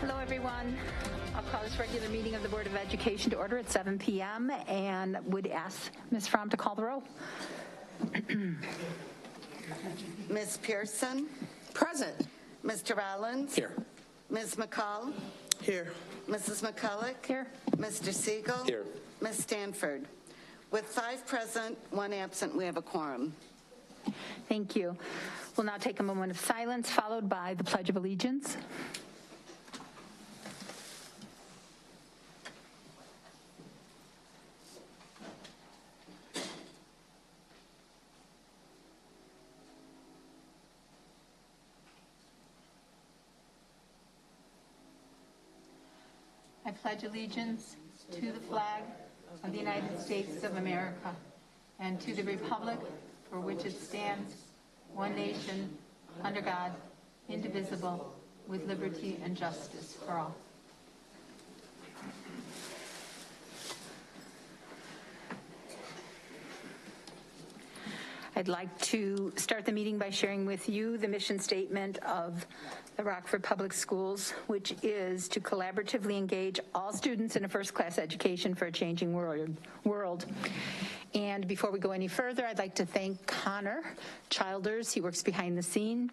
Hello, everyone. I'll call this regular meeting of the Board of Education to order at 7 p.m. and would ask Ms. Fromm to call the roll. Ms. Pearson? Present. Mr. Rollins? Here. Ms. McCall? Here. Mrs. McCulloch? Here. Mr. Siegel? Here. Ms. Stanford? With 5 present, 1 absent, we have a quorum. Thank you. We'll now take a moment of silence, followed by the Pledge of Allegiance. I pledge allegiance to the flag of the United States of America and to the republic for which it stands, one nation, under God, indivisible, with liberty and justice for all. I'd like to start the meeting by sharing with you the mission statement of the Rockford Public Schools, which is to collaboratively engage all students in a first-class education for a changing world. And before we go any further, I'd like to thank Connor Childers. He works behind the scene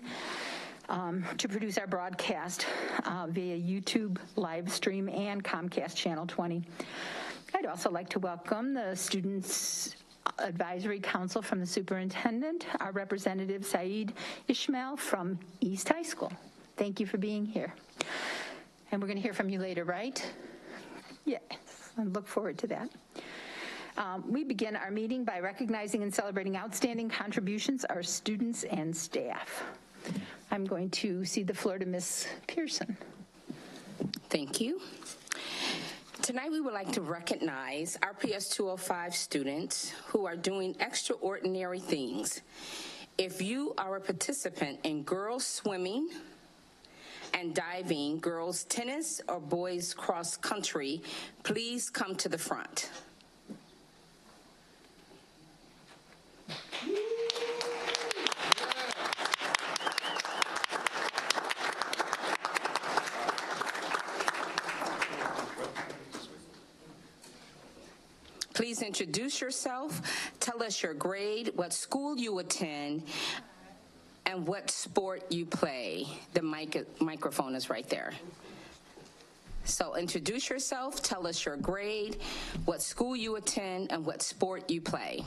to produce our broadcast via YouTube live stream and Comcast Channel 20. I'd also like to welcome the Students Advisory Council from the Superintendent, our representative Saeed Ishmael from East High School. Thank you for being here. And we're going to hear from you later, right? Yeah, I look forward to that. We begin our meeting by recognizing and celebrating outstanding contributions our students and staff. I'm going to cede the floor to Ms. Pearson. Thank you. Tonight we would like to recognize RPS 205 students who are doing extraordinary things. If you are a participant in girls swimming and diving, girls tennis, or boys cross country, please come to the front. Please introduce yourself, tell us your grade, what school you attend, and what sport you play. The microphone is right there. So introduce yourself, tell us your grade, what school you attend, and what sport you play.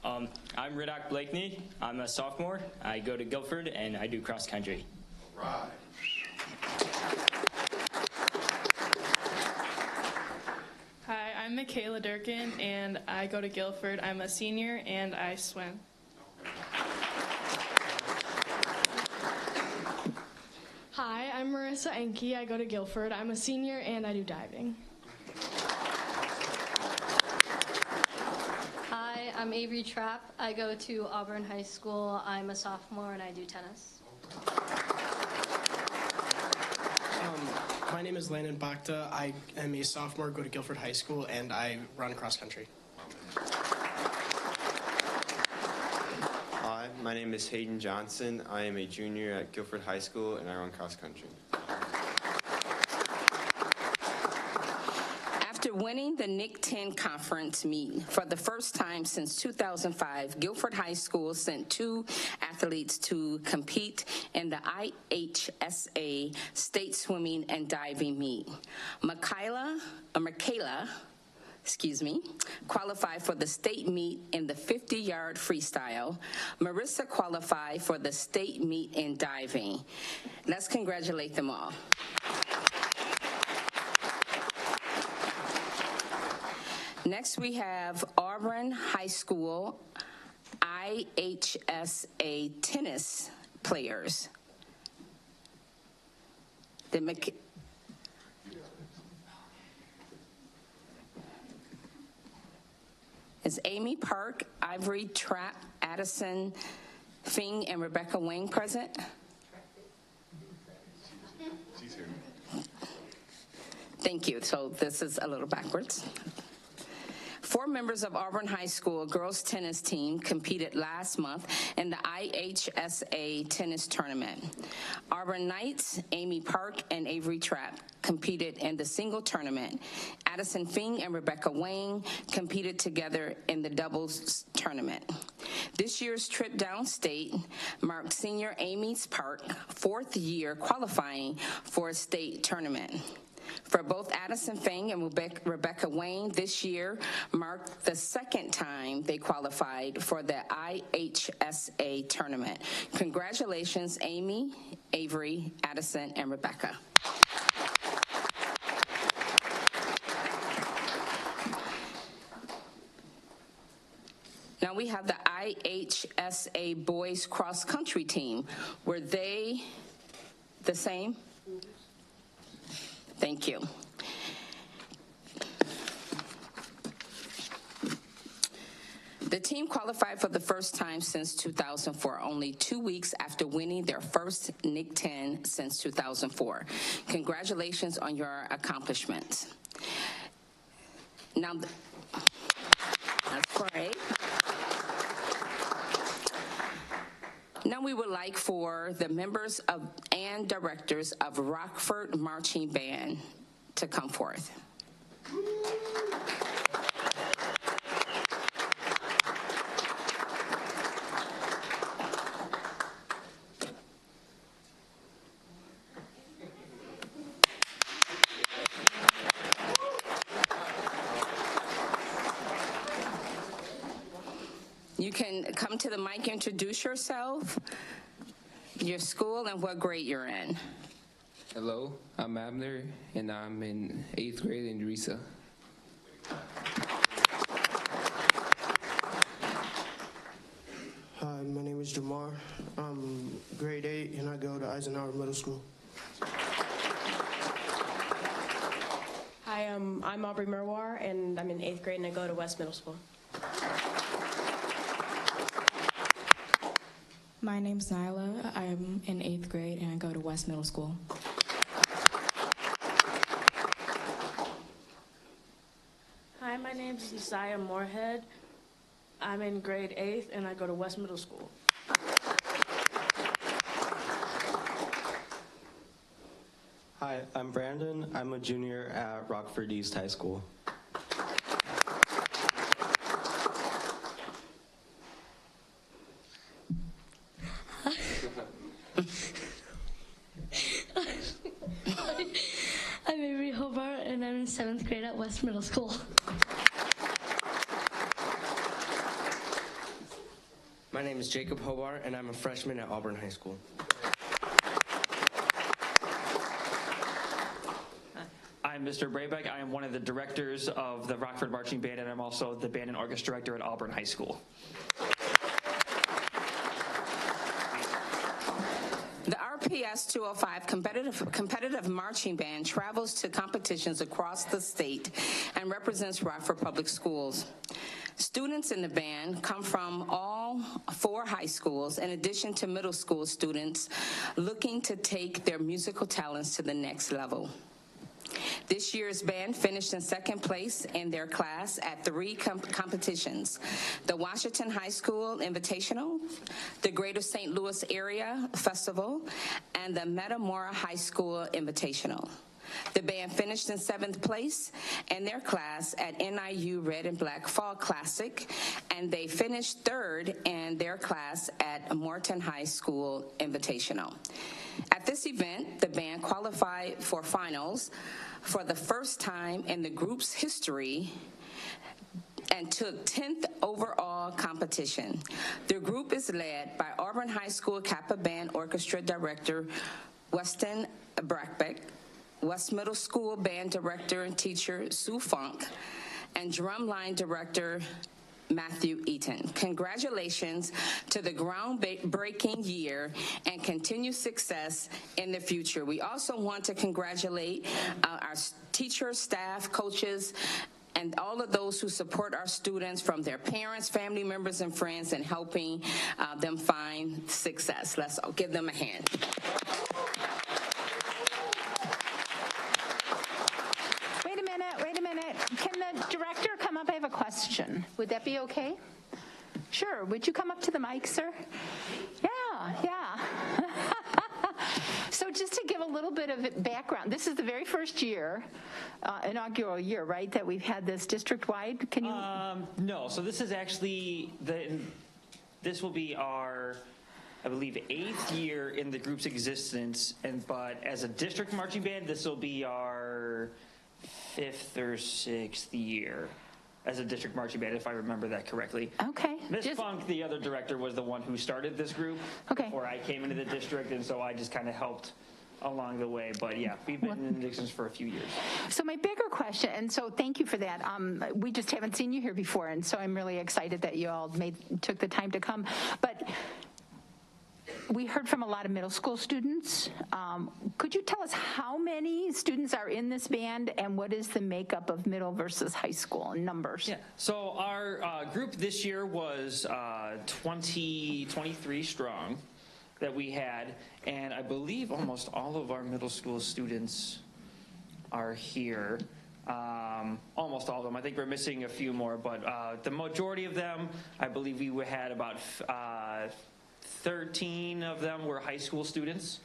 I'm Ridak Blakeney. I'm a sophomore. I go to Guilford, and I do cross country. Right. Hi, I'm Michaela Durkin, and I go to Guilford. I'm a senior, and I swim. Hi, I'm Marissa Enke. I go to Guilford. I'm a senior, and I do diving. Hi, I'm Avery Trapp. I go to Auburn High School. I'm a sophomore, and I do tennis. My name is Landon Bakhta. I am a sophomore, go to Guilford High School, and I run cross country. Hi, my name is Hayden Johnson. I am a junior at Guilford High School, and I run cross country. After winning the NIC 10 conference meet for the first time since 2005, Guilford High School sent 2 athletes to compete in the IHSA state swimming and diving meet. Michaela, qualified for the state meet in the 50-yard freestyle. Marissa qualified for the state meet in diving. Let's congratulate them all. Next, we have Auburn High School IHSA tennis players. Is Amy Park, Ivory Trapp, Addison Fing, and Rebecca Wang present? She's here. Thank you. So this is a little backwards. 4 members of Auburn High School girls tennis team competed last month in the IHSA tennis tournament. Auburn Knights, Amy Park and Avery Trapp competed in the single tournament. Addison Fing and Rebecca Wayne competed together in the doubles tournament. This year's trip downstate marked senior Amy Park's 4th year qualifying for a state tournament. For both Addison Fing and Rebecca Wayne, this year marked the 2nd time they qualified for the IHSA tournament. Congratulations, Amy, Avery, Addison, and Rebecca. Now we have the IHSA boys cross country team. Were they the same? Thank you. The team qualified for the first time since 2004, only 2 weeks after winning their first NIC 10 since 2004. Congratulations on your accomplishments. Now, that's great. Now we would like for the members of and directors of Rockford Marching Band to come forth. You can come to the mic, introduce yourself, your school, and what grade you're in. Hello, I'm Abner, and I'm in 8th grade in Risa. Hi, my name is Jamar. I'm grade 8, and I go to Eisenhower Middle School. Hi, I'm Aubrey Merwar, and I'm in 8th grade, and I go to West Middle School. My name's Nyla. I'm in 8th grade and I go to West Middle School. Hi, my name's Isaiah Moorhead. I'm in grade 8th and I go to West Middle School. Hi, I'm Brandon. I'm a junior at Rockford East High School. I'm Avery Hobart, and I'm in 7th grade at West Middle School. My name is Jacob Hobart, and I'm a freshman at Auburn High School. I'm Mr. Braybeck. I am one of the directors of the Rockford Marching Band, and I'm also the band and orchestra director at Auburn High School. The RPS 205 competitive marching band travels to competitions across the state and represents Rockford Public Schools. Students in the band come from all 4 high schools, in addition to middle school students looking to take their musical talents to the next level. This year's band finished in 2nd place in their class at 3 competitions: the Washington High School Invitational, the Greater St. Louis Area Festival, and the Metamora High School Invitational. The band finished in 7th place in their class at NIU Red and Black Fall Classic, and they finished 3rd in their class at Morton High School Invitational. At this event, the band qualified for finals for the first time in the group's history and took 10th overall competition. The group is led by Auburn High School Kappa Band Orchestra Director Weston Brackbeck, West Middle School Band Director and Teacher Sue Funk, and Drumline Director Matthew Eaton. Congratulations to the groundbreaking year and continued success in the future. We also want to congratulate our teachers, staff, coaches, and all of those who support our students, from their parents, family members, and friends, in helping them find success. Let's give them a hand. Wait a minute. Can the director come up? I have a question. Would that be okay? Sure. Would you come up to the mic, sir? Yeah. So just to give a little bit of background, this is the very first year, inaugural year, right, that we've had this district-wide? Can you? No, so this is actually, this will be our, I believe, 8th year in the group's existence, but as a district marching band, this will be our 5th or 6th year as a district marching band, if I remember that correctly. Okay. Miss Funk, the other director, was the one who started this group before I came into the district, and so I just kind of helped along the way. But yeah, we've been in existence for a few years. So my bigger question, and so thank you for that. We just haven't seen you here before, and so I'm really excited that you all took the time to come. But we heard from a lot of middle school students. Could you tell us how many students are in this band and what is the makeup of middle versus high school in numbers? Yeah, so our group this year was 23 strong that we had, and I believe almost all of our middle school students are here. Almost all of them. I think we're missing a few more, but the majority of them, I believe we had about 13 of them were high school students.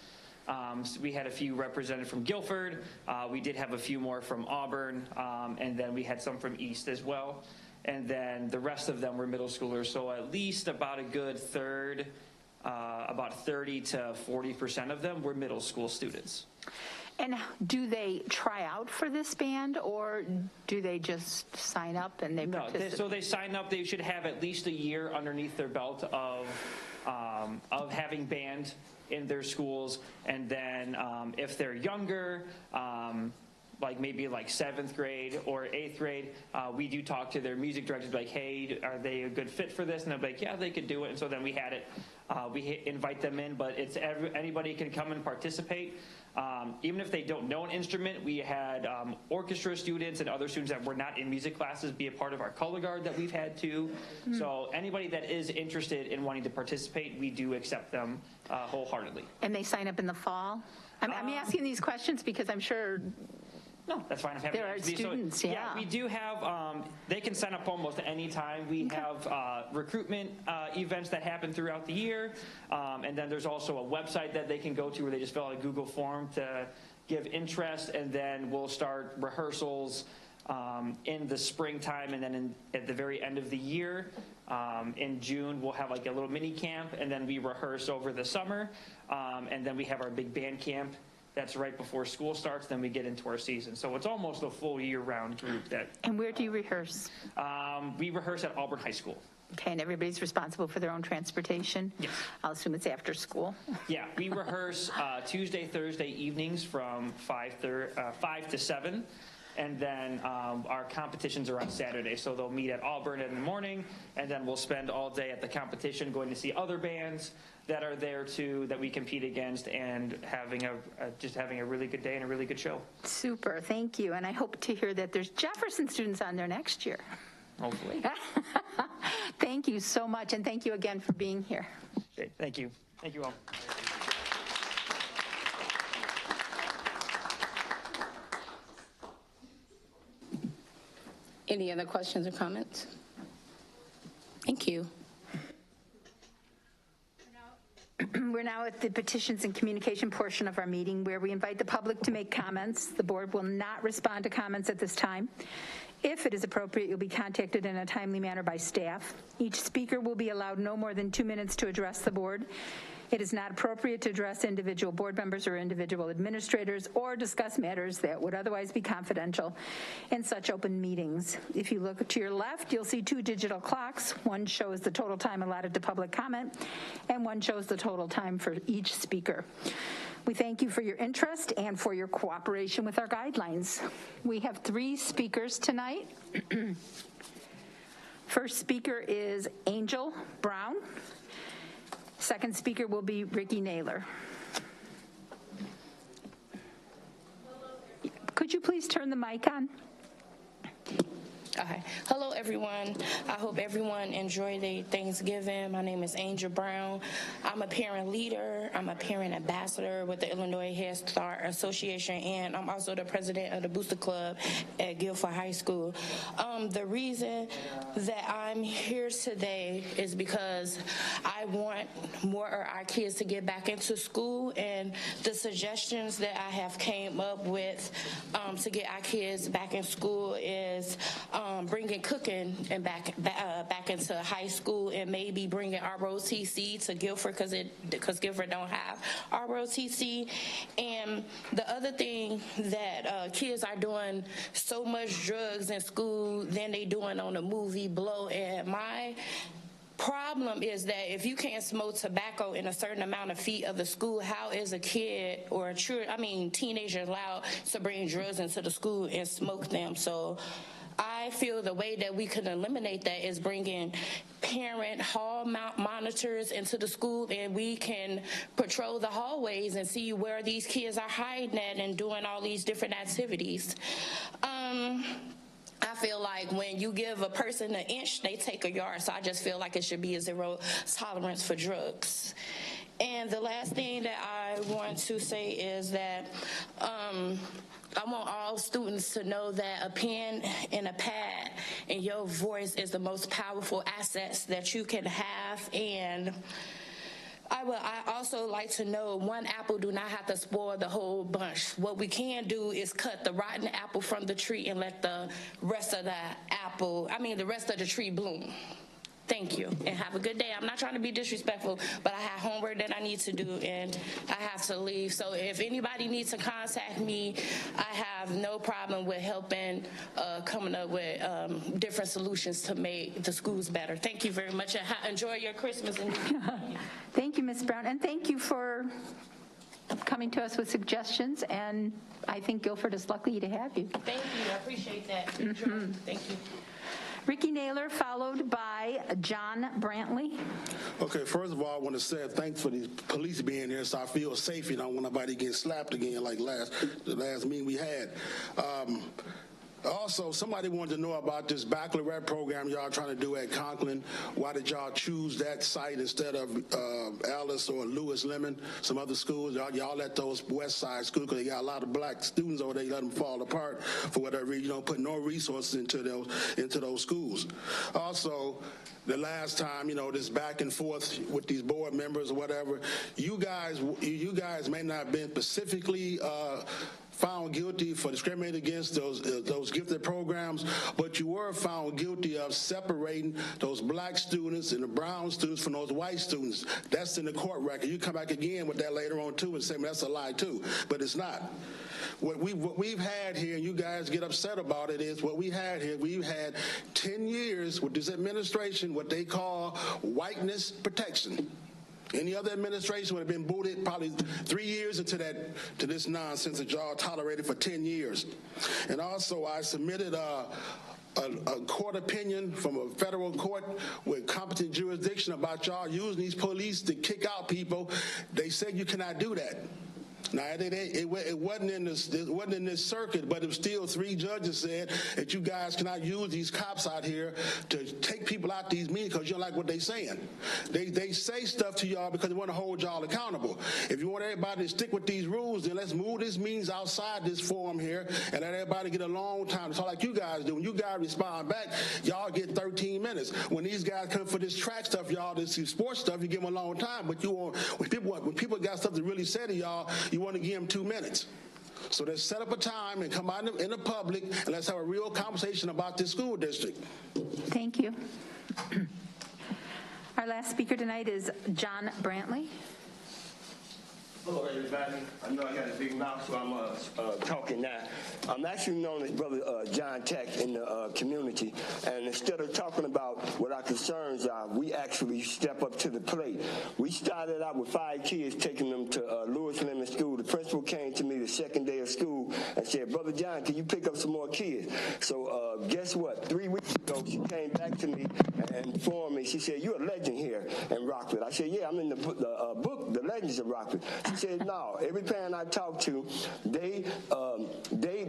So we had a few represented from Guilford. We did have a few more from Auburn, and then we had some from East as well. And then the rest of them were middle schoolers, so at least about a good third, about 30 to 40% of them were middle school students. And do they try out for this band, or do they just sign up and they participate? So they sign up. They should have at least a year underneath their belt of having band in their schools, and then if they're younger, like maybe like 7th grade or 8th grade, we do talk to their music directors, like, hey, are they a good fit for this? And they're like, yeah, they could do it. And so then we had it. We invite them in, but it's anybody can come and participate. Even if they don't know an instrument, we had orchestra students and other students that were not in music classes be a part of our color guard that we've had too. So anybody that is interested in wanting to participate, we do accept them wholeheartedly. And they sign up in the fall? I'm asking these questions because I'm sure. No, that's fine. There are students, so, yeah. We do have, they can sign up almost any time. We have recruitment events that happen throughout the year. And then there's also a website that they can go to where they just fill out a Google form to give interest. And then we'll start rehearsals in the springtime. And then at the very end of the year, in June, we'll have like a little mini camp. And then we rehearse over the summer. And then we have our big band camp. That's right before school starts, then we get into our season. So it's almost a full year-round group. And where do you rehearse? We rehearse at Auburn High School. Okay, and everybody's responsible for their own transportation? Yes. I'll assume it's after school. Yeah, we rehearse Tuesday, Thursday evenings from 5 to 7. And then our competitions are on Saturday. So they'll meet at Auburn in the morning, and then we'll spend all day at the competition going to see other bands that are there too that we compete against, and just having a really good day and a really good show. Super, thank you. And I hope to hear that there's Jefferson students on there next year. Hopefully. Thank you so much, and thank you again for being here. Okay, thank you. Thank you all. Any other questions or comments? Thank you. We're now at the petitions and communication portion of our meeting, where we invite the public to make comments. The board will not respond to comments at this time. If it is appropriate, you'll be contacted in a timely manner by staff. Each speaker will be allowed no more than 2 minutes to address the board. It is not appropriate to address individual board members or individual administrators or discuss matters that would otherwise be confidential in such open meetings. If you look to your left, you'll see 2 digital clocks. One shows the total time allotted to public comment, and one shows the total time for each speaker. We thank you for your interest and for your cooperation with our guidelines. We have 3 speakers tonight. First speaker is Angel Brown. Second speaker will be Ricky Naylor. Could you please turn the mic on? Okay. Hello, everyone. I hope everyone enjoyed their Thanksgiving. My name is Angel Brown. I'm a parent leader. I'm a parent ambassador with the Illinois Head Start Association, and I'm also the president of the Booster Club at Guilford High School. The reason that I'm here today is because I want more of our kids to get back into school, and the suggestions that I have came up with to get our kids back in school is bringing cooking and back into high school, and maybe bringing ROTC to Guilford because Guilford don't have ROTC. And the other thing that kids are doing so much drugs in school than they doing on the movie Blow. And my problem is that if you can't smoke tobacco in a certain amount of feet of the school, how is a kid or a teenager allowed to bring drugs into the school and smoke them? So I feel the way that we can eliminate that is bringing parent hall monitors into the school, and we can patrol the hallways and see where these kids are hiding at and doing all these different activities. I feel like when you give a person an inch, they take a yard. So I just feel like it should be a zero tolerance for drugs. And the last thing that I want to say is that I want all students to know that a pen and a pad and your voice is the most powerful assets that you can have. And I also like to know one apple do not have to spoil the whole bunch. What we can do is cut the rotten apple from the tree and let the rest of the rest of the tree bloom. Thank you, and have a good day. I'm not trying to be disrespectful, but I have homework that I need to do, and I have to leave. So if anybody needs to contact me, I have no problem with helping, coming up with different solutions to make the schools better. Thank you very much, and enjoy your Christmas. And Thank you, Ms. Brown, and thank you for coming to us with suggestions, and I think Guilford is lucky to have you. Thank you, I appreciate that. Thank you. Ricky Naylor, followed by John Brantley. Okay, first of all, I want to say thanks for the police being here, so I feel safe. I don't want nobody to get slapped again like the last meeting we had. Also, somebody wanted to know about this baccalaureate program y'all trying to do at Conklin. Why did y'all choose that site instead of Alice or Lewis Lemon, some other schools? Y'all let those West Side schools, because they got a lot of black students over there, you let them fall apart for whatever reason. You don't put no resources into those schools. Also, the last time, this back and forth with these board members or whatever, you guys may not have been specifically found guilty for discriminating against those gifted programs, but you were found guilty of separating those black students and the brown students from those white students. That's in the court record. You come back again with that later on too and say, that's a lie too, but it's not. What we've had here, and you guys get upset about it, is what we had here. We've had 10 years with this administration, what they call whiteness protection. Any other administration would have been booted probably 3 years into this nonsense that y'all tolerated for 10 years. And also, I submitted a court opinion from a federal court with competent jurisdiction about y'all using these police to kick out people. They said you cannot do that. Now, it wasn't in this circuit, but it was still 3 judges said that you guys cannot use these cops out here to take people out these meetings because you don't like what they're saying. They say stuff to y'all because they want to hold y'all accountable. If you want everybody to stick with these rules, then let's move these meetings outside this forum here and let everybody get a long time. It's all like you guys do. When you guys respond back, y'all get 13 minutes. When these guys come for this track stuff, y'all, this sports stuff, you give them a long time. But when people got stuff to really say to y'all, you want to give them 2 minutes. So let's set up a time and come out in the public and let's have a real conversation about this school district. Thank you. Our last speaker tonight is John Brantley. Hello, everybody. I know I got a big mouth, so I'm talking now. I'm actually known as Brother John Tech in the community, and instead of talking about what our concerns are, we actually step up to the plate. We started out with 5 kids, taking them to Lewis Lemon School. The principal came to me the second day of school and said, Brother John, can you pick up some more kids? So guess what? 3 weeks ago, she came back to me and informed me. She said, you're a legend here in Rockford. I said, yeah, I'm in the book, The Legends of Rockford. She said, no. Every parent I talked to, they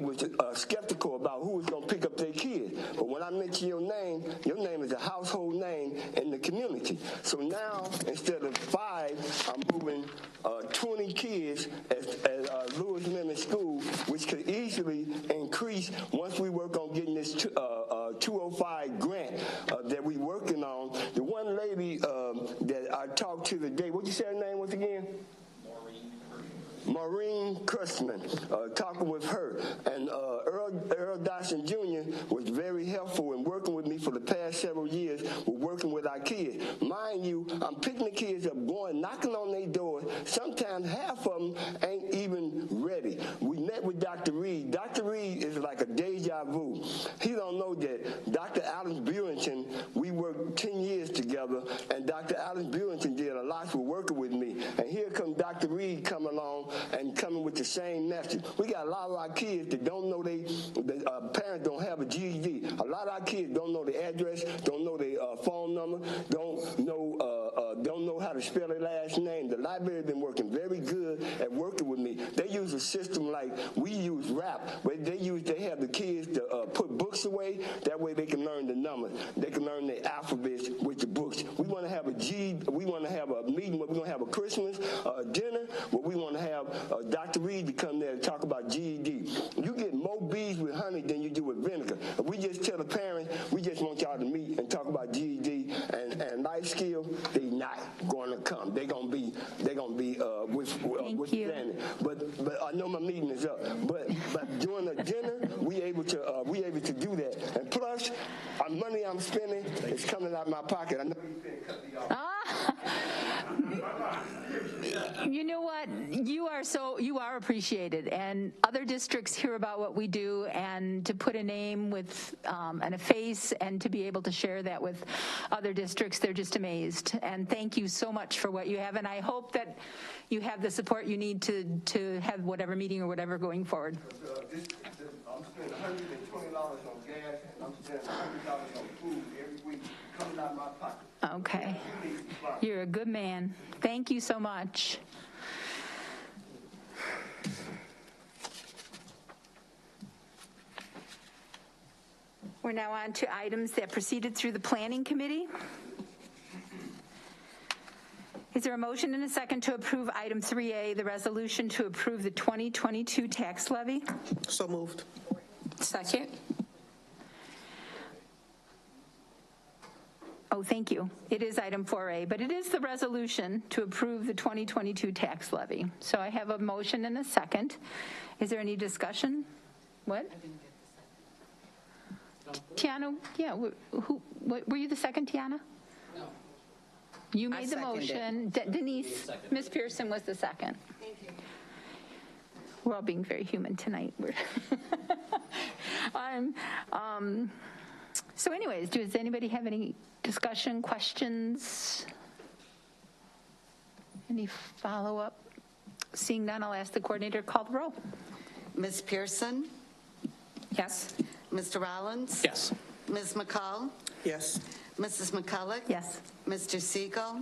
was skeptical about who was going to pick up their kids. But when I mention your name is a household name in the community. So now, instead of 5, I'm moving 20 kids at Lewis Lemon School, which could easily increase once we work on getting this 205 grant that we're working on. The one lady that I talked to today, what you say her name was again? Maureen Kurtzman, talking with her, and Earl Dawson Jr. was very helpful in working with me for the past several years with working with our kids. Mind you, I'm picking the kids up, going, knocking on their doors. Sometimes half of them ain't even ready. We met with Dr. Reed. Dr. Reed is like a deja vu. He don't know that Dr. Alice Buellington, we worked 10 years together, and Dr. Alice Buellington did a lot for working with me. And here comes Dr. Reed coming along and coming with the same message. We got a lot of our kids that don't know the parents don't have a GED. A lot of our kids don't know the address, don't know their phone number, don't know how to spell their last name. The library has been working very good at working with me. They use a system like we use RAP, where they have the kids to put books away. That way they can learn the numbers. They can learn the alphabets with the books. We want to have a meeting where we're going to have a Christmas dinner where we want to have Dr. Reed to come there and talk about GED. You get more bees with honey than you do with vinegar. If we just tell the parents, we just want y'all to meet and talk about GED and life skills, they not going to come. They're going to be with Danny. But I know my meeting is up. But during the dinner, we able to do that. And plus, our money I'm spending is coming out of my pocket. I know you can't cut me off. You know what? You are appreciated, and other districts hear about what we do, and to put a name with and a face, and to be able to share that with other districts, they're just amazed. And thank you so much for what you have, and I hope that you have the support you need to have whatever meeting or whatever going forward. I'm spending $120 on gas, and I'm spending $100 on food every week coming out of my pocket. Okay. You're a good man. Thank you so much. We're now on to items that proceeded through the Planning Committee. Is there a motion and a second to approve item 3A, the resolution to approve the 2022 tax levy? So moved. Second. Oh, thank you. It is item 4A, but it is the resolution to approve the 2022 tax levy. So I have a motion and a second. Is there any discussion? What? Tiana, yeah, were you the second, Tiana? No. You made the motion. Denise, Ms. Pearson was the second. Thank you. We're all being very human tonight. So anyways, does anybody have any discussion, questions? Any follow-up? Seeing none, I'll ask the coordinator to call the roll. Ms. Pearson? Yes. Mr. Rollins? Yes. Ms. McCall? Yes. Mrs. McCulloch? Yes. Mr. Siegel?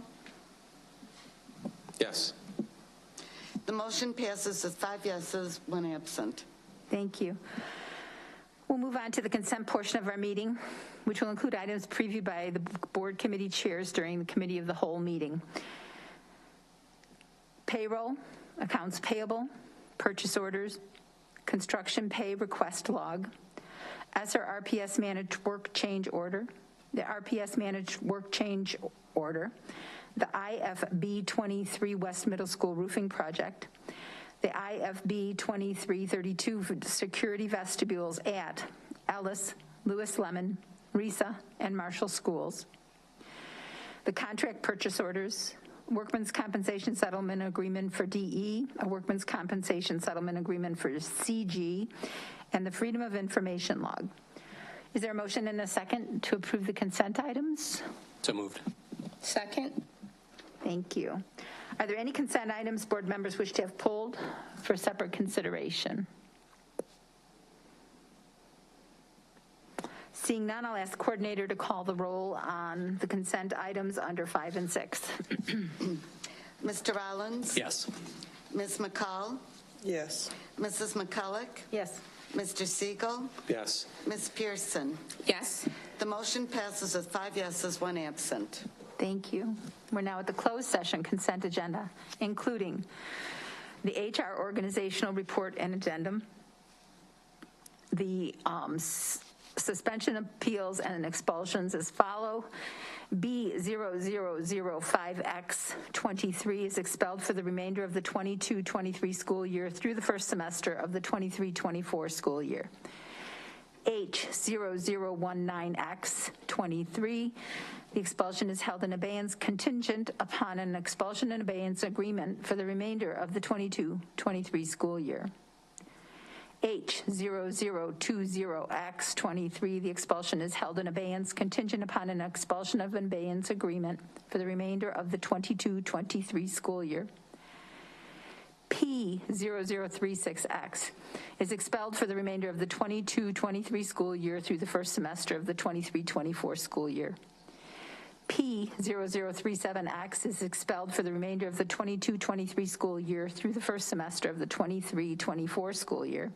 Yes. The motion passes with 5 yeses, 1 absent. Thank you. We'll move on to the consent portion of our meeting, which will include items previewed by the board committee chairs during the committee of the whole meeting. Payroll, accounts payable, purchase orders, construction pay request log, ESSER RPS managed work change order, the RPS managed work change order, the IFB 23 West Middle School roofing project, the IFB 2332 for security vestibules at Ellis, Lewis Lemon, Risa, and Marshall schools, the contract purchase orders, workman's compensation settlement agreement for DE, a workman's compensation settlement agreement for CG, and the Freedom of Information log. Is there a motion and a second to approve the consent items? So moved. Second. Thank you. Are there any consent items board members wish to have pulled for separate consideration? Seeing none, I'll ask the coordinator to call the roll on the consent items under 5 and 6. Mr. Rollins? Yes. Ms. McCall? Yes. Mrs. McCulloch? Yes. Mr. Siegel? Yes. Ms. Pearson? Yes. The The motion passes with 5 yeses, 1 absent. Thank you. We're now at the closed session consent agenda, including the HR organizational report and addendum, the suspension appeals and expulsions as follow. B0005X23 is expelled for the remainder of the 22-23 school year through the first semester of the 23-24 school year. H0019X23, the expulsion is held in abeyance contingent upon an expulsion and abeyance agreement for the remainder of the 22-23 school year. H0020X23, the expulsion is held in abeyance contingent upon an expulsion of an abeyance agreement for the remainder of the 22-23 school year. P0036X is expelled for the remainder of the 22-23 school year through the first semester of the 23-24 school year. P0037X is expelled for the remainder of the 22-23 school year through the first semester of the 23-24 school year.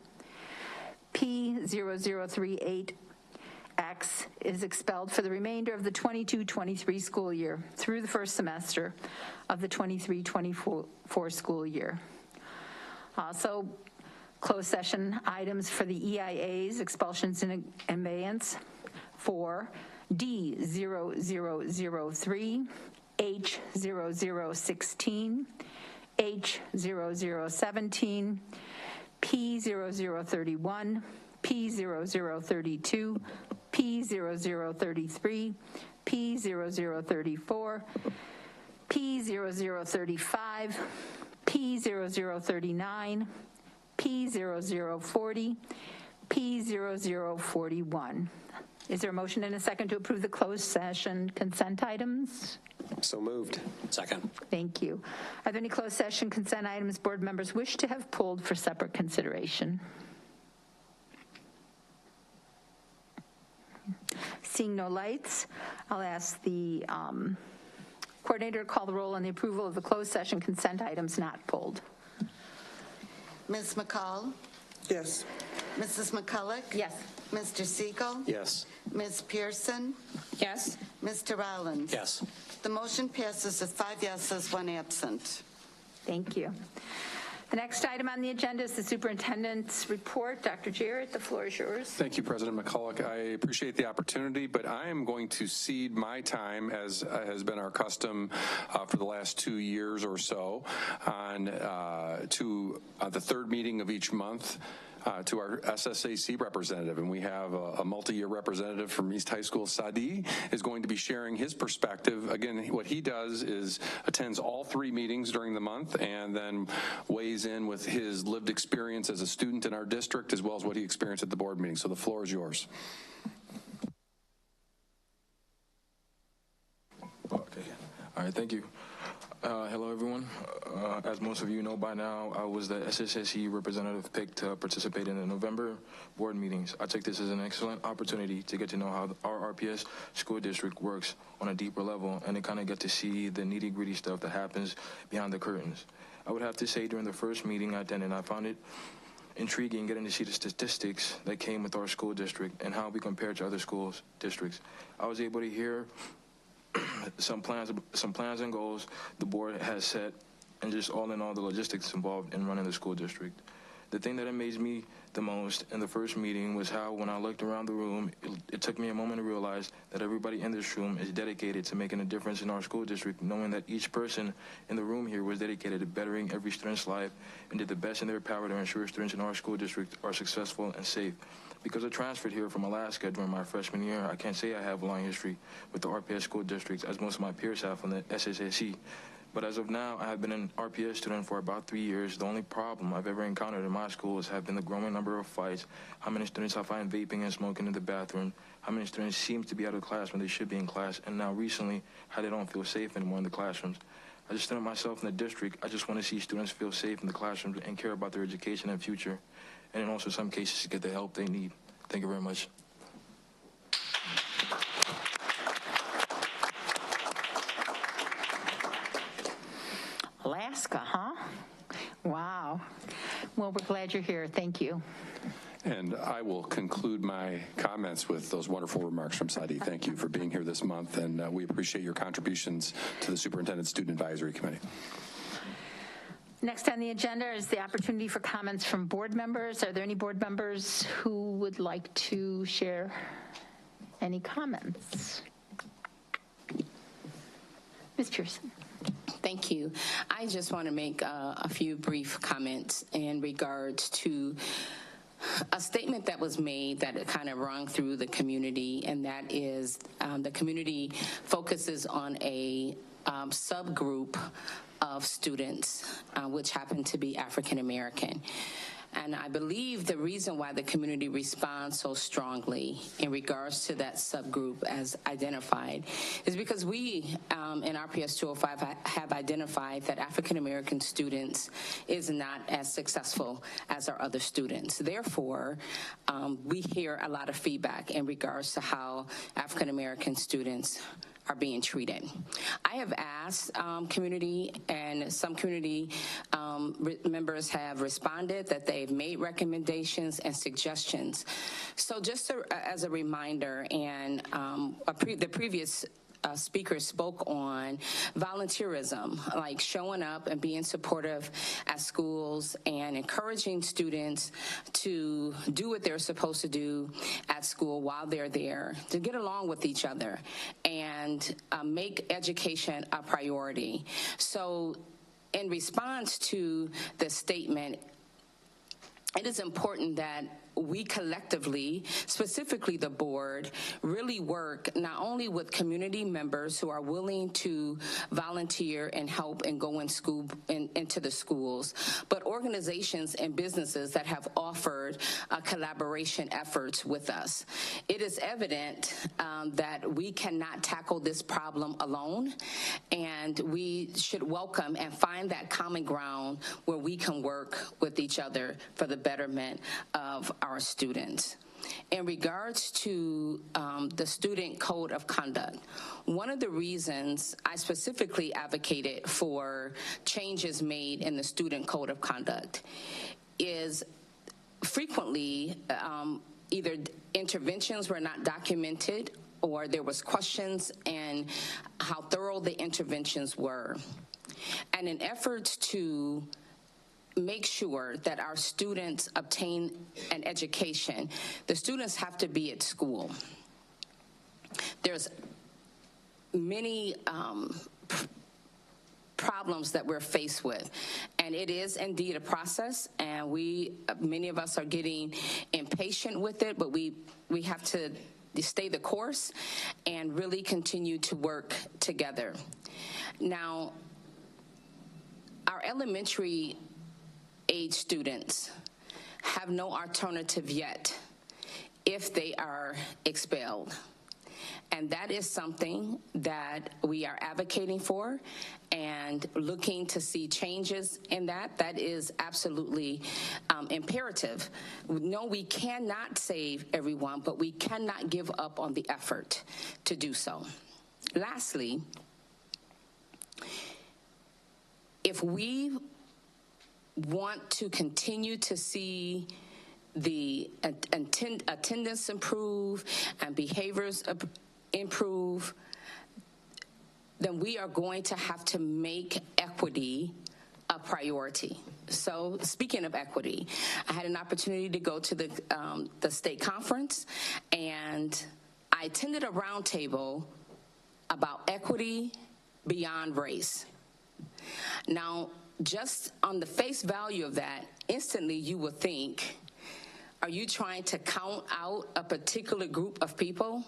P0038X is expelled for the remainder of the 22-23 school year through the first semester of the 23-24 school year. Also, closed session items for the EIAs, expulsions and abeyance for D0003, H0016, H0017, P0031, P0032, P0033, P0034, P0035, P0039, P0040, P0041. Is there a motion and a second to approve the closed session consent items? So moved. Second. Thank you. Are there any closed session consent items board members wish to have pulled for separate consideration? Seeing no lights, I'll ask the coordinator to call the roll on the approval of the closed session consent items not pulled. Ms. McCall? Yes. Mrs. McCulloch? Yes. Mr. Siegel? Yes. Ms. Pearson? Yes. Mr. Rollins? Yes. The motion passes with 5 yeses, 1 absent. Thank you. The next item on the agenda is the superintendent's report. Dr. Jarrett, the floor is yours. Thank you, President McCulloch. I appreciate the opportunity, but I am going to cede my time, as has been our custom for the last 2 years or so, on to the third meeting of each month. To our SSAC representative, and we have a multi-year representative from East High School. Sadi is going to be sharing his perspective. Again, what he does is attends all 3 meetings during the month and then weighs in with his lived experience as a student in our district, as well as what he experienced at the board meeting. So the floor is yours. Okay. All right, thank you. Hello, everyone. As most of you know by now, I was the SSSE representative picked to participate in the November board meetings. I take this as an excellent opportunity to get to know how our RPS school district works on a deeper level and to kind of get to see the nitty-gritty stuff that happens behind the curtains. I would have to say during the first meeting I attended, I found it intriguing getting to see the statistics that came with our school district and how we compare to other school districts. I was able to hear some plans and goals the board has set, and just all in all the logistics involved in running the school district. The thing that amazed me the most in the first meeting was how when I looked around the room, it took me a moment to realize that everybody in this room is dedicated to making a difference in our school district, knowing that each person in the room here was dedicated to bettering every student's life and did the best in their power to ensure students in our school district are successful and safe. Because I transferred here from Alaska during my freshman year, I can't say I have a long history with the RPS school districts as most of my peers have from the SSAC. But as of now, I have been an RPS student for about 3 years. The only problem I've ever encountered in my schools have been the growing number of fights, how many students I find vaping and smoking in the bathroom, how many students seem to be out of class when they should be in class, and now recently, how they don't feel safe anymore in the classrooms. As a student myself in the district, I just want to see students feel safe in the classrooms and care about their education and future, and in also some cases get the help they need. Thank you very much. Alaska, huh? Wow. Well, we're glad you're here. Thank you. And I will conclude my comments with those wonderful remarks from Sadi. Thank you for being here this month, and we appreciate your contributions to the Superintendent Student Advisory Committee. Next on the agenda is the opportunity for comments from board members. Are there any board members who would like to share any comments? Ms. Pearson. Thank you. I just want to make a few brief comments in regards to a statement that was made that kind of rung through the community, and that is the community focuses on a subgroup of students, which happen to be African American. And I believe the reason why the community responds so strongly in regards to that subgroup as identified is because we in RPS 205 have identified that African American students is not as successful as our other students. Therefore, we hear a lot of feedback in regards to how African American students are being treated. I have asked community, and some community members have responded that they've made recommendations and suggestions. So just as a reminder, and the previous speaker spoke on volunteerism, like showing up and being supportive at schools and encouraging students to do what they're supposed to do at school while they're there, to get along with each other and make education a priority. So in response to the statement, it is important that we collectively, specifically the board, really work not only with community members who are willing to volunteer and help and go into the schools, but organizations and businesses that have offered collaboration efforts with us. It is evident that we cannot tackle this problem alone, and we should welcome and find that common ground where we can work with each other for the betterment of our students. In regards to the student code of conduct, one of the reasons I specifically advocated for changes made in the student code of conduct is frequently either interventions were not documented or there was questions in how thorough the interventions were. And in efforts to make sure that our students obtain an education, the students have to be at school. There's many problems that we're faced with, and it is indeed a process, and many of us are getting impatient with it, but we have to stay the course and really continue to work together. Now, our elementary age students have no alternative yet if they are expelled. And that is something that we are advocating for and looking to see changes in that. That is absolutely imperative. No, we cannot save everyone, but we cannot give up on the effort to do so. Lastly, if we want to continue to see the attendance improve and behaviors improve, then we are going to have to make equity a priority. So speaking of equity, I had an opportunity to go to the state conference, and I attended a roundtable about equity beyond race. Now, just on the face value of that, instantly you would think, are you trying to count out a particular group of people?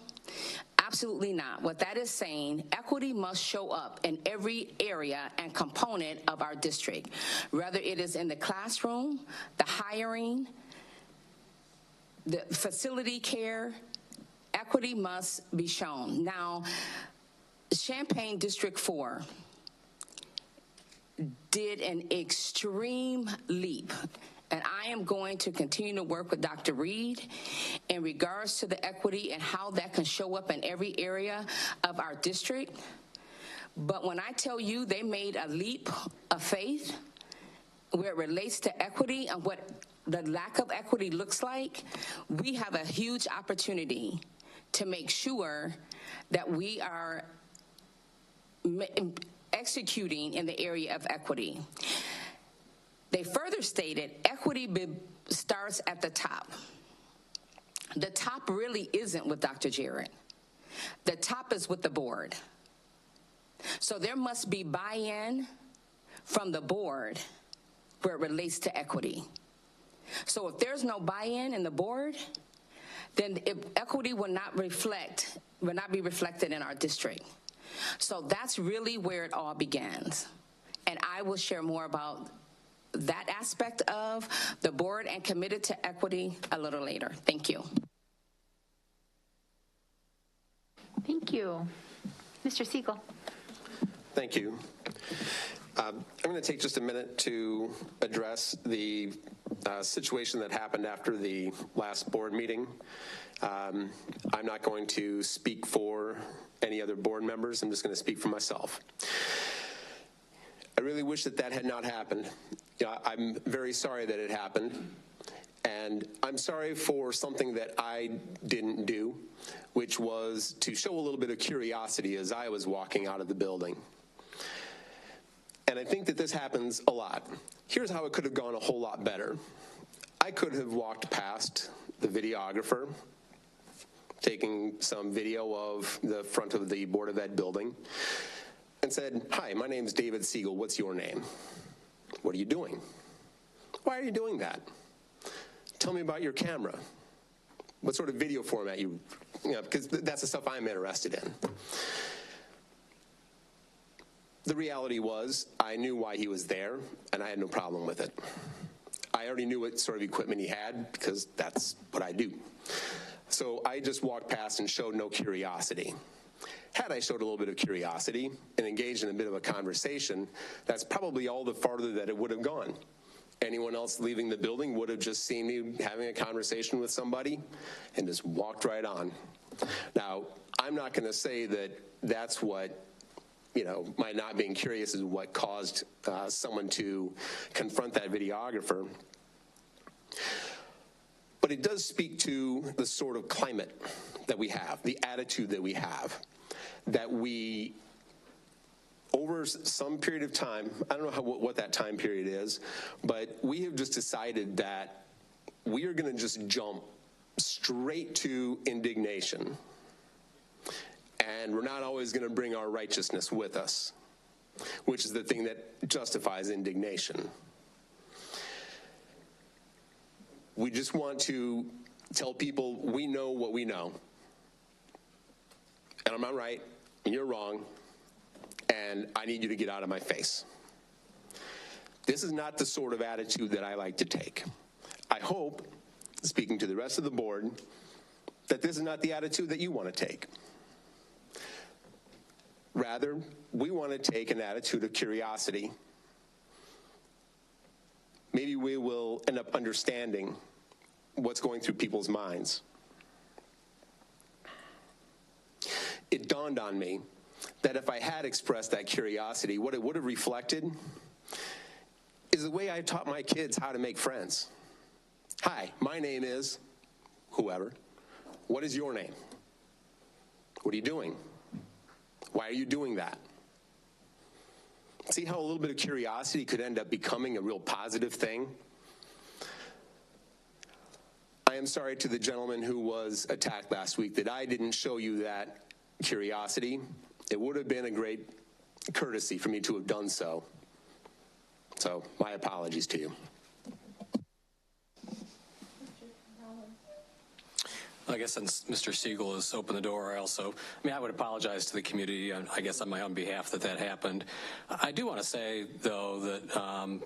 Absolutely not. What that is saying, equity must show up in every area and component of our district, whether it is in the classroom, the hiring, the facility care. Equity must be shown. Now, Champaign District 4 did an extreme leap, and I am going to continue to work with Dr. Reed in regards to the equity and how that can show up in every area of our district. But when I tell you they made a leap of faith where it relates to equity and what the lack of equity looks like, we have a huge opportunity to make sure that we are executing in the area of equity. They further stated equity starts at the top. The top really isn't with Dr. Jarrett. The top is with the board. So there must be buy-in from the board where it relates to equity. So if there's no buy-in in the board, then equity will not be reflected in our district. So that's really where it all begins. And I will share more about that aspect of the board and committed to equity a little later. Thank you. Thank you. Mr. Siegel. Thank you. I'm going to take just a minute to address the situation that happened after the last board meeting. I'm not going to speak for any other board members. I'm just going to speak for myself. I really wish that that had not happened. I'm very sorry that it happened. And I'm sorry for something that I didn't do, which was to show a little bit of curiosity as I was walking out of the building. And I think that this happens a lot. Here's how it could have gone a whole lot better. I could have walked past the videographer, taking some video of the front of the Board of Ed building, and said, "Hi, my name's David Siegel. What's your name? What are you doing? Why are you doing that? Tell me about your camera. What sort of video format because that's the stuff I'm interested in." The reality was I knew why he was there, and I had no problem with it. I already knew what sort of equipment he had because that's what I do. So I just walked past and showed no curiosity. Had I showed a little bit of curiosity and engaged in a bit of a conversation, that's probably all the farther that it would have gone. Anyone else leaving the building would have just seen me having a conversation with somebody and just walked right on. Now, I'm not going to say that that's what, my not being curious is what caused someone to confront that videographer. But it does speak to the sort of climate that we have, the attitude that we have, that we, over some period of time, I don't know what that time period is, but we have just decided that we are going to just jump straight to indignation. And we're not always going to bring our righteousness with us, which is the thing that justifies indignation. We just want to tell people we know what we know. And I'm not right, and you're wrong, and I need you to get out of my face. This is not the sort of attitude that I like to take. I hope, speaking to the rest of the board, that this is not the attitude that you want to take. Rather, we want to take an attitude of curiosity. Maybe we will end up understanding what's going through people's minds. It dawned on me that if I had expressed that curiosity, what it would have reflected is the way I taught my kids how to make friends. Hi, my name is whoever. What is your name? What are you doing? Why are you doing that? See how a little bit of curiosity could end up becoming a real positive thing? I am sorry to the gentleman who was attacked last week that I didn't show you that curiosity. It would have been a great courtesy for me to have done so. So my apologies to you. I guess since Mr. Siegel has opened the door, I would apologize to the community, I guess on my own behalf, that happened. I do want to say, though, that,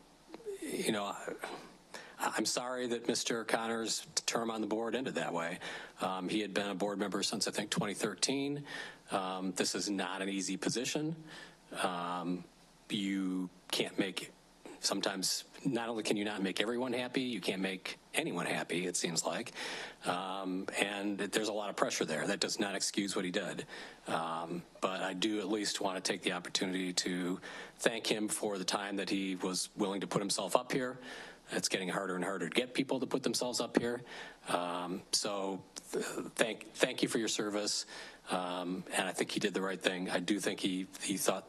I'm sorry that Mr. Connor's term on the board ended that way. He had been a board member since, I think, 2013. This is not an easy position. You can't make, sometimes, not only can you not make everyone happy, you can't make anyone happy, it seems like. And there's a lot of pressure there. That does not excuse what he did. But I do at least want to take the opportunity to thank him for the time that he was willing to put himself up here, It's getting harder and harder to get people to put themselves up here. So thank you for your service. And I think he did the right thing. I do think he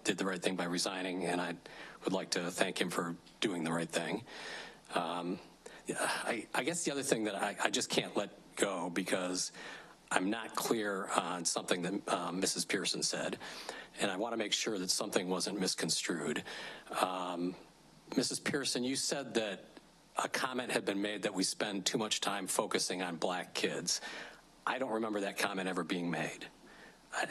did the right thing by resigning, and I would like to thank him for doing the right thing. I guess the other thing that I just can't let go, because I'm not clear on something that Mrs. Pearson said, and I want to make sure that something wasn't misconstrued. Mrs. Pearson, you said that a comment had been made that we spend too much time focusing on black kids. I don't remember that comment ever being made.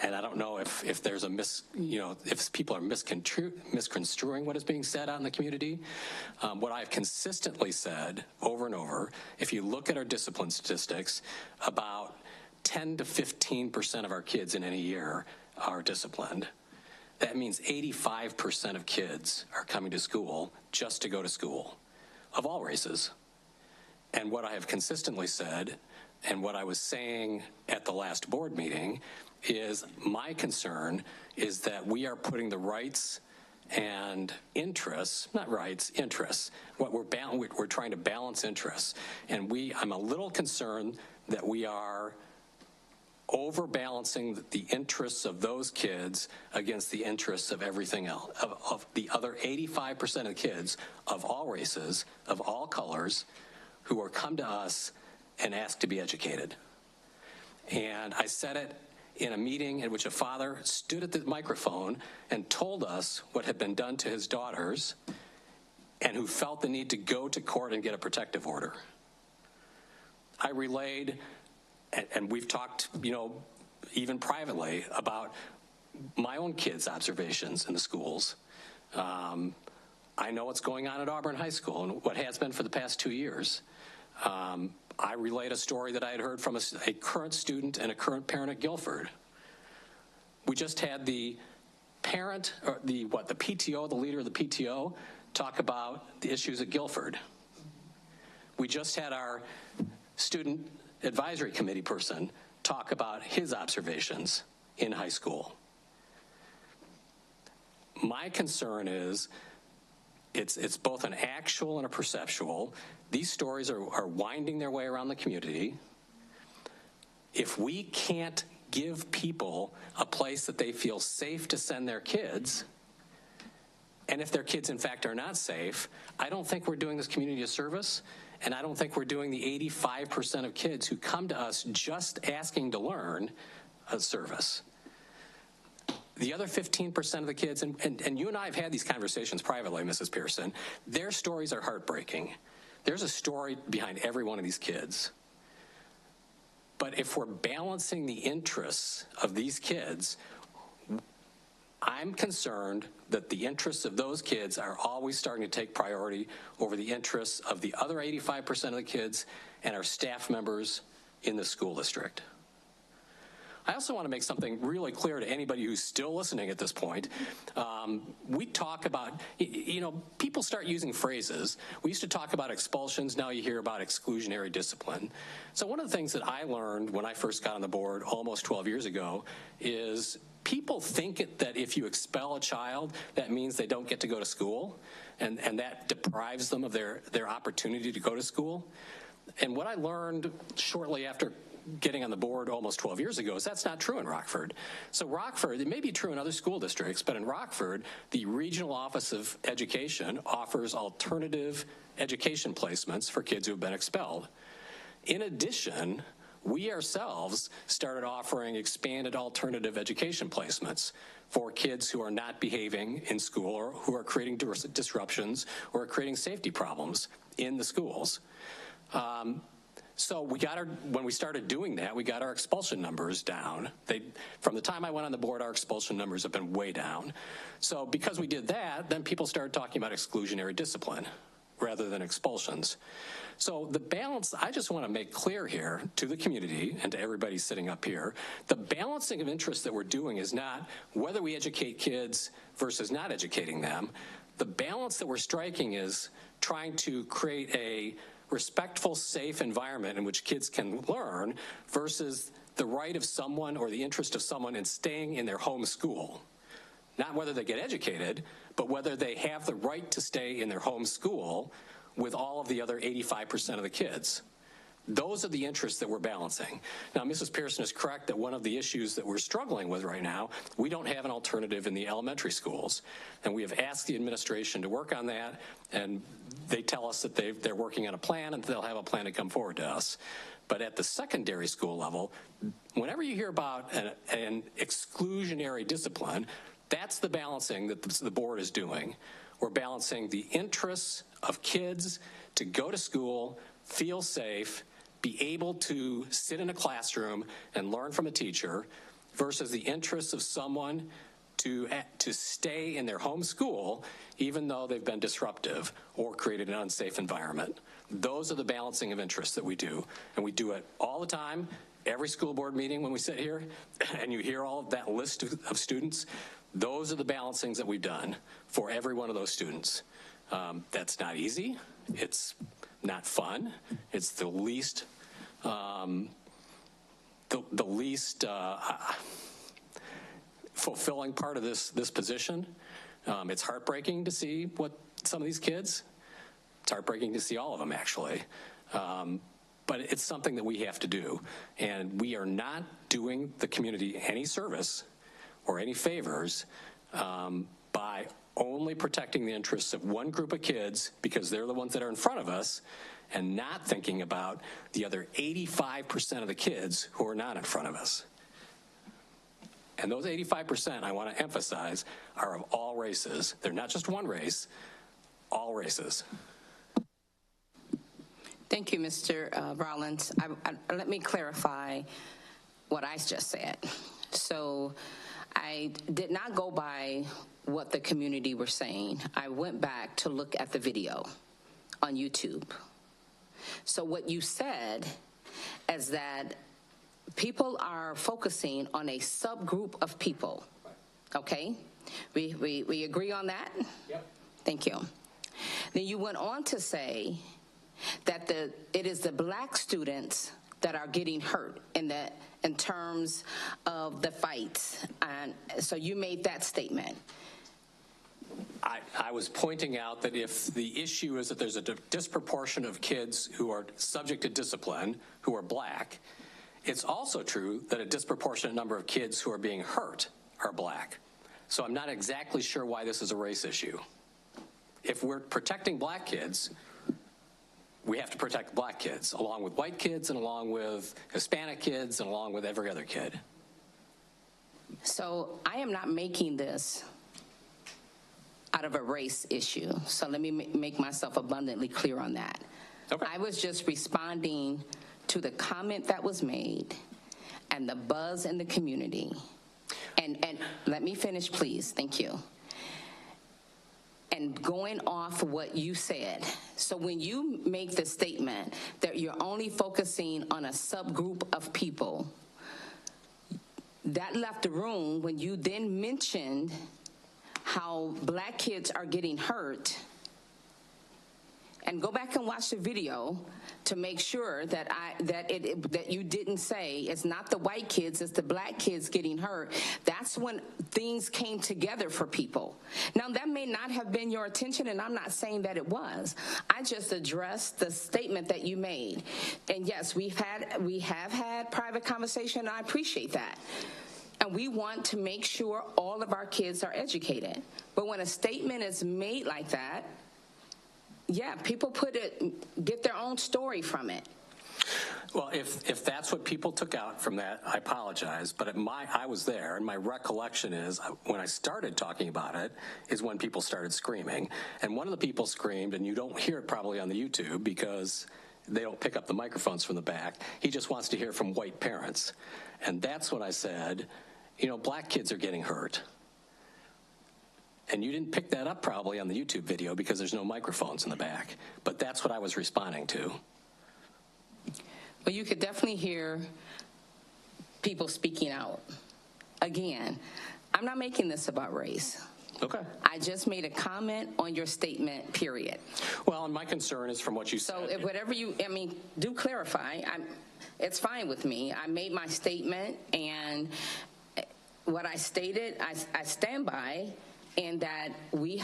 And I don't know if there's if people are misconstruing what is being said out in the community. What I've consistently said over and over, if you look at our discipline statistics, about 10 to 15% of our kids in any year are disciplined. That means 85% of kids are coming to school just to go to school, of all races. And what I have consistently said, and what I was saying at the last board meeting, is my concern is that we are putting the rights and interests, not rights, interests. We're trying to balance interests. And I'm a little concerned that we are overbalancing the interests of those kids against the interests of everything else, of the other 85% of the kids of all races, of all colors, who are come to us and ask to be educated. And I said it in a meeting in which a father stood at the microphone and told us what had been done to his daughters, and who felt the need to go to court and get a protective order. I relayed, and we've talked, even privately, about my own kids' observations in the schools. I know what's going on at Auburn High School and what has been for the past 2 years. I relayed a story that I had heard from a current student and a current parent at Guilford. We just had the parent, or the PTO, the leader of the PTO, talk about the issues at Guilford. We just had our student advisory committee person talk about his observations in high school. My concern is it's both an actual and a perceptual. These stories are winding their way around the community. If we can't give people a place that they feel safe to send their kids, and if their kids in fact are not safe, I don't think we're doing this community a service, and I don't think we're doing the 85% of kids who come to us just asking to learn a service. The other 15% of the kids, and you and I have had these conversations privately, Mrs. Pearson, their stories are heartbreaking. There's a story behind every one of these kids. But if we're balancing the interests of these kids, I'm concerned that the interests of those kids are always starting to take priority over the interests of the other 85% of the kids and our staff members in the school district. I also want to make something really clear to anybody who's still listening at this point. We talk about, people start using phrases. We used to talk about expulsions, now you hear about exclusionary discipline. So one of the things that I learned when I first got on the board almost 12 years ago is people think that if you expel a child, that means they don't get to go to school, and that deprives them of their opportunity to go to school. And what I learned shortly after getting on the board almost 12 years ago is that's not true in Rockford. So Rockford, it may be true in other school districts, but in Rockford, the Regional Office of Education offers alternative education placements for kids who have been expelled. In addition, we ourselves started offering expanded alternative education placements for kids who are not behaving in school or who are creating disruptions or creating safety problems in the schools. So when we started doing that, we got our expulsion numbers down. From the time I went on the board, our expulsion numbers have been way down. So because we did that, then people started talking about exclusionary discipline rather than expulsions. So the balance, I just want to make clear here to the community and to everybody sitting up here, the balancing of interests that we're doing is not whether we educate kids versus not educating them. The balance that we're striking is trying to create a respectful, safe environment in which kids can learn versus the right of someone or the interest of someone in staying in their home school. Not whether they get educated, but whether they have the right to stay in their home school with all of the other 85% of the kids. Those are the interests that we're balancing. Now, Mrs. Pearson is correct that one of the issues that we're struggling with right now, we don't have an alternative in the elementary schools. And we have asked the administration to work on that, and they tell us that they're working on a plan and they'll have a plan to come forward to us. But at the secondary school level, whenever you hear about an exclusionary discipline, that's the balancing that the board is doing. We're balancing the interests of kids to go to school, feel safe, be able to sit in a classroom and learn from a teacher versus the interests of someone to stay in their home school even though they've been disruptive or created an unsafe environment. Those are the balancing of interests that we do, and we do it all the time, every school board meeting when we sit here, and you hear all of that list of students. Those are the balancings that we've done for every one of those students. That's not easy. It's not fun. It's the least fulfilling part of this position. It's heartbreaking to see what some of these kids. It's heartbreaking to see all of them, actually. But it's something that we have to do. And we are not doing the community any service or any favors by only protecting the interests of one group of kids because they're the ones that are in front of us and not thinking about the other 85% of the kids who are not in front of us. And those 85%, I want to emphasize, are of all races. They're not just one race, all races. Thank you, Mr. Rollins. Let me clarify what I just said. So I did not go by what the community were saying. I went back to look at the video on YouTube. So what you said is that people are focusing on a subgroup of people, okay? We agree on that? Yep. Thank you. Then you went on to say that it is the black students that are getting hurt in terms of the fights, and so you made that statement. I was pointing out that if the issue is that there's a disproportion of kids who are subject to discipline who are black, it's also true that a disproportionate number of kids who are being hurt are black. So I'm not exactly sure why this is a race issue. If we're protecting black kids, we have to protect black kids, along with white kids and along with Hispanic kids and along with every other kid. So I am not making this out of a race issue. So let me make myself abundantly clear on that. Okay. I was just responding to the comment that was made and the buzz in the community. And let me finish, please. Thank you. And going off what you said. So when you make the statement that you're only focusing on a subgroup of people, that left the room when you then mentioned how black kids are getting hurt. And go back and watch the video to make sure that you didn't say it's not the white kids, it's the black kids getting hurt. That's when things came together for people. Now, that may not have been your intention, and I'm not saying that it was. I just addressed the statement that you made. And yes, we have had private conversation, and I appreciate that. And we want to make sure all of our kids are educated. But when a statement is made like that, yeah, people get their own story from it. Well, if that's what people took out from that, I apologize. But I was there, and my recollection is when I started talking about it is when people started screaming. And one of the people screamed, and you don't hear it probably on the YouTube because they don't pick up the microphones from the back. He just wants to hear from white parents. And that's when I said, black kids are getting hurt. And you didn't pick that up probably on the YouTube video because there's no microphones in the back. But that's what I was responding to. Well, you could definitely hear people speaking out. Again, I'm not making this about race. Okay. I just made a comment on your statement, period. Well, and my concern is from what you said. So if whatever do clarify. It's fine with me. I made my statement, and what I stated, I stand by. in that we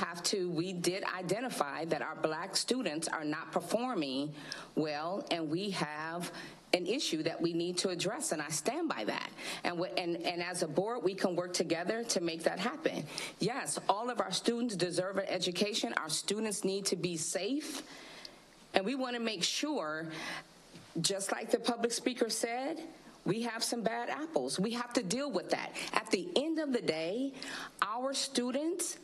did identify that our Black students are not performing well, and we have an issue that we need to address, and I stand by that. And as a board, we can work together to make that happen. Yes, all of our students deserve an education. Our students need to be safe, and we want to make sure, just like the public speaker said, we have some bad apples. We have to deal with that. At the end of the day, our students,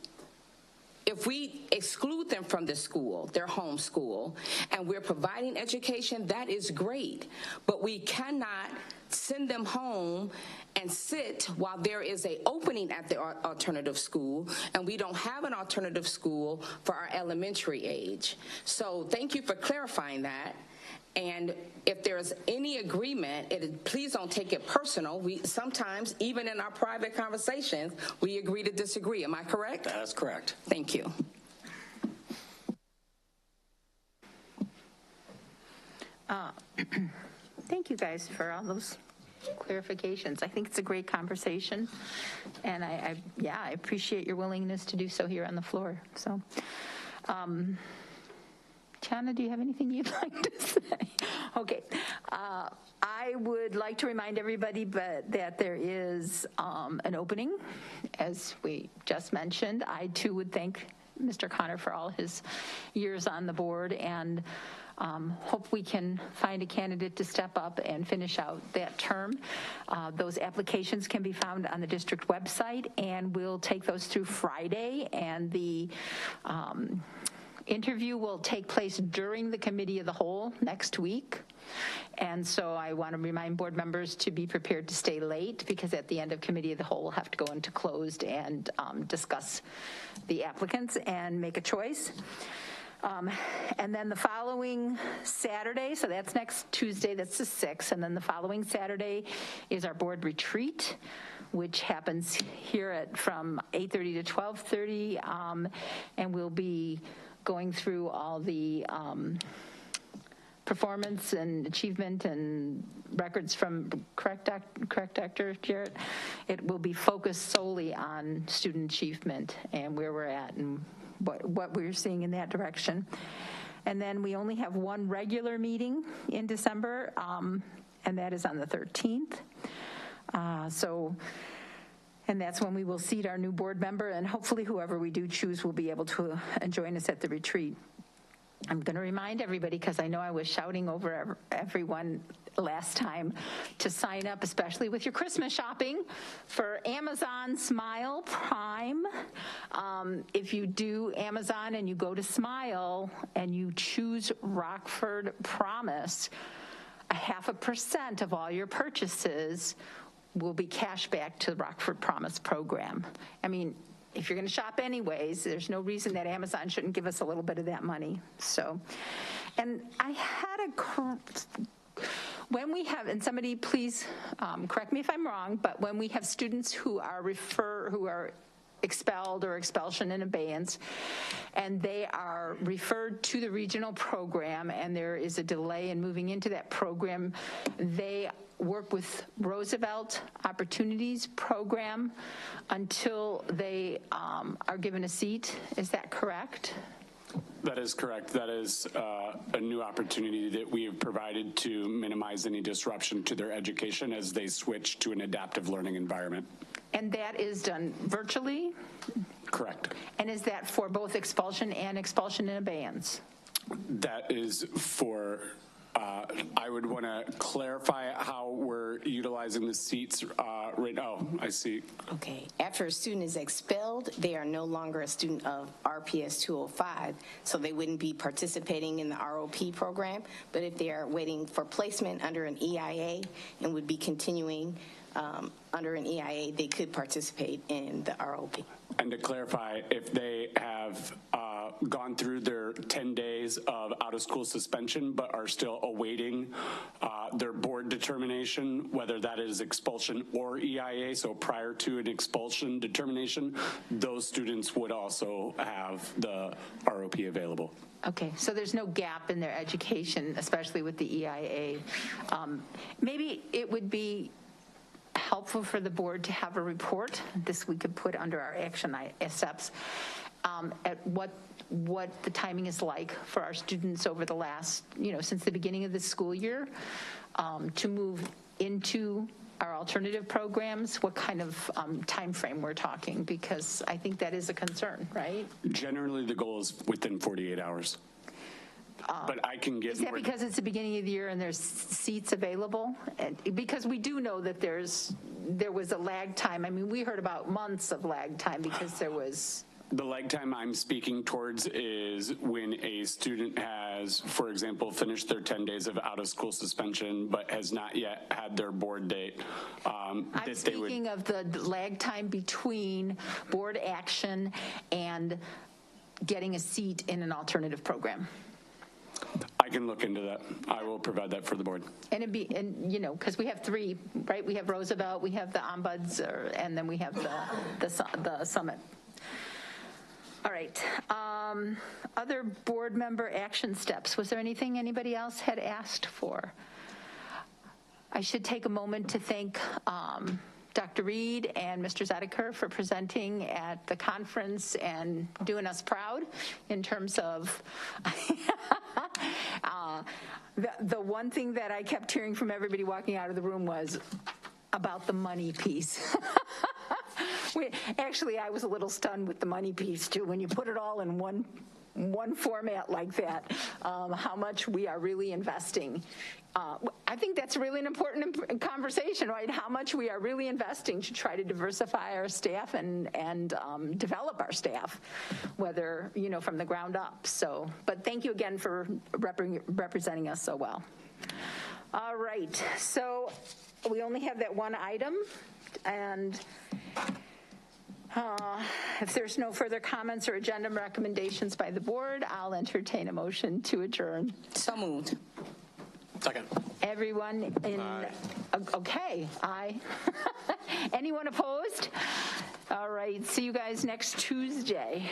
if we exclude them from the school, their home school, and we're providing education, that is great. But we cannot send them home and sit while there is an opening at the alternative school, and we don't have an alternative school for our elementary age. So thank you for clarifying that. And if there's any agreement, please don't take it personal. We sometimes, even in our private conversations, we agree to disagree. Am I correct? That's correct. Thank you. Thank you guys for all those clarifications. I think it's a great conversation, and I appreciate your willingness to do so here on the floor. So, Tiana, do you have anything you'd like to say? Okay. I would like to remind everybody that there is an opening, as we just mentioned. I, too, would thank Mr. Connor for all his years on the board, and hope we can find a candidate to step up and finish out that term. Those applications can be found on the district website, and we'll take those through Friday, and the interview will take place during the committee of the whole next week. And so I want to remind board members to be prepared to stay late, because at the end of committee of the whole, we'll have to go into closed and discuss the applicants and make a choice. And then the following Saturday, so that's next Tuesday, that's the 6th, and then the following Saturday is our board retreat, which happens here from 8:30 to 12:30, and we'll be going through all the performance and achievement and records from, correct, Dr. Jarrett? It will be focused solely on student achievement and where we're at and what we're seeing in that direction. And then we only have one regular meeting in December, and that is on the 13th. And that's when we will seat our new board member, and hopefully whoever we do choose will be able to join us at the retreat. I'm going to remind everybody, because I know I was shouting over everyone last time, to sign up, especially with your Christmas shopping, for Amazon Smile Prime. If you do Amazon and you go to Smile and you choose Rockford Promise, 0.5% of all your purchases will be cash back to the Rockford Promise program. I mean, if you're going to shop anyways, there's no reason that Amazon shouldn't give us a little bit of that money. So, and I had when we have, and somebody please correct me if I'm wrong, but when we have students who are expelled or expulsion in abeyance, and they are referred to the regional program, and there is a delay in moving into that program, they work with Roosevelt Opportunities Program until they are given a seat. Is that correct? That is correct. That is a new opportunity that we have provided to minimize any disruption to their education as they switch to an adaptive learning environment. And that is done virtually? Correct. And is that for both expulsion and expulsion in abeyance? That is for, I would want to clarify how we're utilizing the seats right now. I see. Okay. After a student is expelled, they are no longer a student of RPS 205, so they wouldn't be participating in the ROP program. But if they are waiting for placement under an EIA and would be continuing under an EIA, they could participate in the ROP. And to clarify, if they have gone through their 10 days of out-of-school suspension but are still awaiting their board determination, whether that is expulsion or EIA, so prior to an expulsion determination, those students would also have the ROP available. Okay, so there's no gap in their education, especially with the EIA. Maybe it would be helpful for the board to have a report. This we could put under our action steps at what the timing is like for our students over the last, since the beginning of the school year to move into our alternative programs, what kind of time frame we're talking, because I think that is a concern, right? Generally, the goal is within 48 hours. But I can get Is that more. because it's the beginning of the year and there's seats available? And because we do know that there was a lag time. I mean, we heard about months of lag time because there was. The lag time I'm speaking towards is when a student has, for example, finished their 10 days of out-of-school suspension but has not yet had their board date. I'm speaking of the lag time between board action and getting a seat in an alternative program. I can look into that. I will provide that for the board. And because we have three, right? We have Roosevelt, we have the ombuds, and then we have the summit. All right. Other board member action steps. Was there anything anybody else had asked for? I should take a moment to thank Dr. Reed and Mr. Zedeker for presenting at the conference and doing us proud in terms of the one thing that I kept hearing from everybody walking out of the room was about the money piece. Actually, I was a little stunned with the money piece too. When you put it all in one format like that, how much we are really investing. I think that's really an important conversation, right? How much we are really investing to try to diversify our staff and develop our staff, whether, from the ground up. So, but thank you again for representing us so well. All right, so we only have that one item, and if there's no further comments or agenda recommendations by the board, I'll entertain a motion to adjourn. So moved. Second. Everyone in, okay, aye. Anyone opposed? All right, see you guys next Tuesday.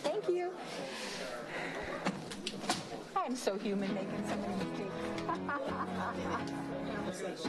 Thank you. I'm so human making so many mistakes.